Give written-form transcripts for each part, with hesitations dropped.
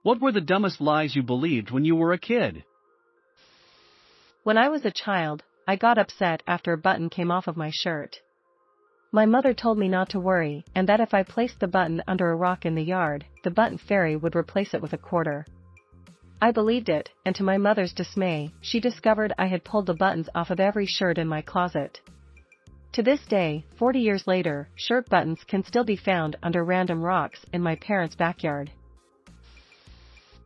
What were the dumbest lies you believed when you were a kid? When I was a child, I got upset after a button came off of my shirt. My mother told me not to worry, and that if I placed the button under a rock in the yard, the button fairy would replace it with a quarter. I believed it, and to my mother's dismay, she discovered I had pulled the buttons off of every shirt in my closet. To this day, 40 years later, shirt buttons can still be found under random rocks in my parents' backyard.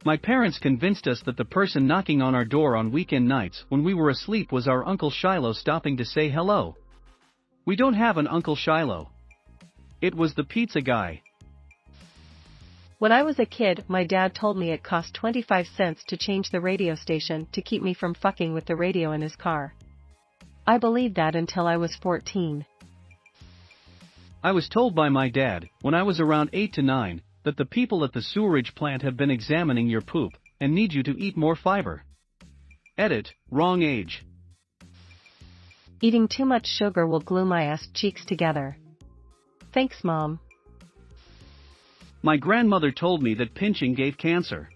My parents convinced us that the person knocking on our door on weekend nights when we were asleep was our Uncle Shiloh stopping to say hello. We don't have an Uncle Shiloh. It was the pizza guy. When I was a kid, my dad told me it cost 25 cents to change the radio station to keep me from fucking with the radio in his car. I believed that until I was 14. I was told by my dad, when I was around 8 to 9, that the people at the sewerage plant have been examining your poop and need you to eat more fiber. Edit, wrong age. Eating too much sugar will glue my ass cheeks together. Thanks, Mom. My grandmother told me that pinching gave cancer.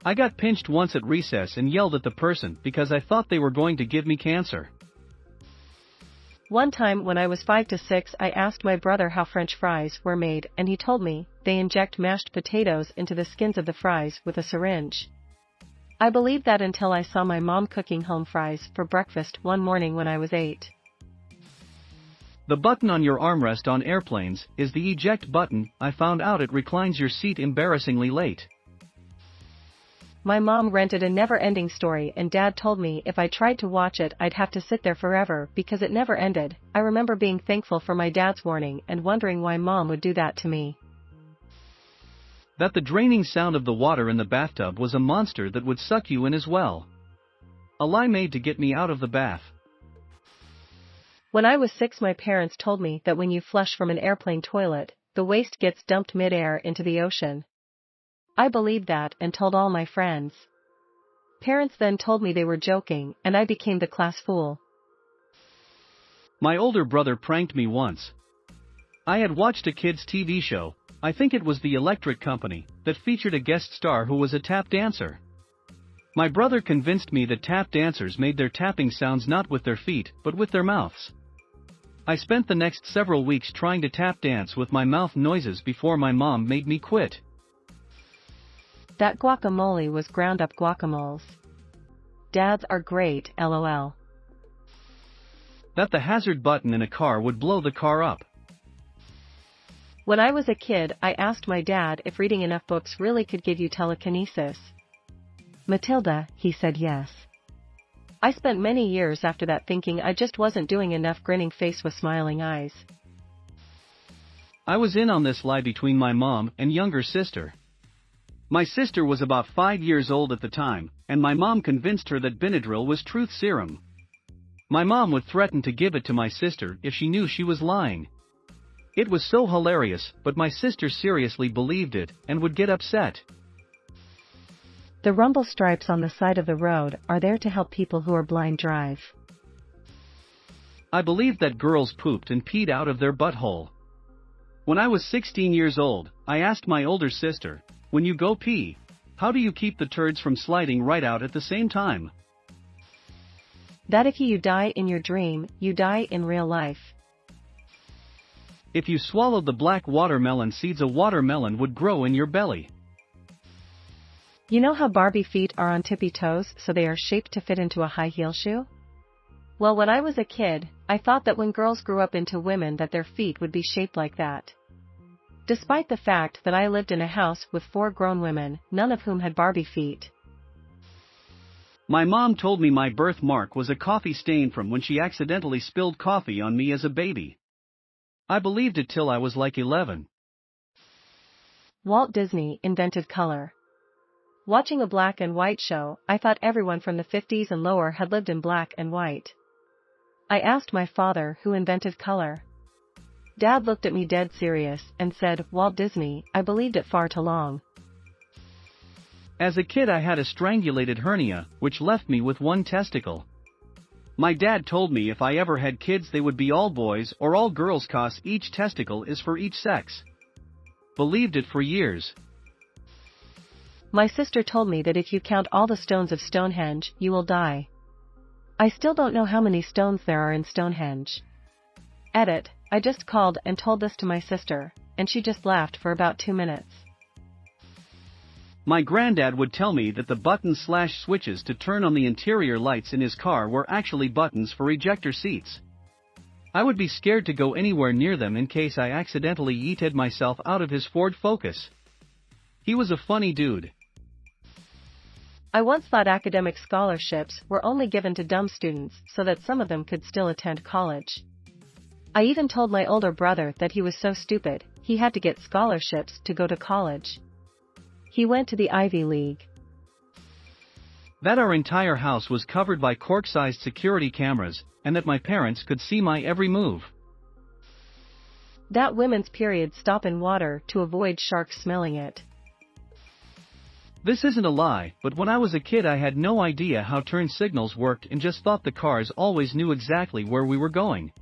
I got pinched once at recess and yelled at the person because I thought they were going to give me cancer. One time when I was 5 to 6, I asked my brother how French fries were made, and he told me they inject mashed potatoes into the skins of the fries with a syringe. I believed that until I saw my mom cooking home fries for breakfast one morning when I was 8. The button on your armrest on airplanes is the eject button. I found out it reclines your seat embarrassingly late. My mom rented a never-ending story and Dad told me if I tried to watch it I'd have to sit there forever because it never ended. I remember being thankful for my dad's warning and wondering why Mom would do that to me. That the draining sound of the water in the bathtub was a monster that would suck you in as well. A lie made to get me out of the bath. When I was 6, my parents told me that when you flush from an airplane toilet, the waste gets dumped mid-air into the ocean. I believed that and told all my friends. Parents then told me they were joking, and I became the class fool. My older brother pranked me once. I had watched a kids' TV show, I think it was The Electric Company, that featured a guest star who was a tap dancer. My brother convinced me that tap dancers made their tapping sounds not with their feet, but with their mouths. I spent the next several weeks trying to tap dance with my mouth noises before my mom made me quit. That guacamole was ground-up guacamoles. Dads are great, lol. That the hazard button in a car would blow the car up. When I was a kid, I asked my dad if reading enough books really could give you telekinesis. Matilda, he said yes. I spent many years after that thinking I just wasn't doing enough, grinning face with smiling eyes. I was in on this lie between my mom and younger sister. My sister was about 5 years old at the time, and my mom convinced her that Benadryl was truth serum. My mom would threaten to give it to my sister if she knew she was lying. It was so hilarious, but my sister seriously believed it and would get upset. The rumble stripes on the side of the road are there to help people who are blind drive. I believed that girls pooped and peed out of their butthole. When I was 16 years old, I asked my older sister, "When you go pee, how do you keep the turds from sliding right out at the same time?" That if you die in your dream, you die in real life. If you swallowed the black watermelon seeds, a watermelon would grow in your belly. You know how Barbie feet are on tippy toes so they are shaped to fit into a high heel shoe? Well, when I was a kid, I thought that when girls grew up into women that their feet would be shaped like that. Despite the fact that I lived in a house with 4 grown women, none of whom had Barbie feet. My mom told me my birthmark was a coffee stain from when she accidentally spilled coffee on me as a baby. I believed it till I was like 11. Walt Disney invented color. Watching a black and white show, I thought everyone from the 50s and lower had lived in black and white. I asked my father who invented color. Dad looked at me dead serious and said, "Walt Disney." I believed it far too long. As a kid I had a strangulated hernia, which left me with 1 testicle. My dad told me if I ever had kids they would be all boys or all girls, 'cause each testicle is for each sex. Believed it for years. My sister told me that if you count all the stones of Stonehenge, you will die. I still don't know how many stones there are in Stonehenge. Edit, I just called and told this to my sister, and she just laughed for about 2 minutes. My granddad would tell me that the button/switches to turn on the interior lights in his car were actually buttons for ejector seats. I would be scared to go anywhere near them in case I accidentally yeeted myself out of his Ford Focus. He was a funny dude. I once thought academic scholarships were only given to dumb students so that some of them could still attend college. I even told my older brother that he was so stupid, he had to get scholarships to go to college. He went to the Ivy League. That our entire house was covered by cork-sized security cameras, and that my parents could see my every move. That women's periods stop in water to avoid sharks smelling it. This isn't a lie, but when I was a kid I had no idea how turn signals worked and just thought the cars always knew exactly where we were going.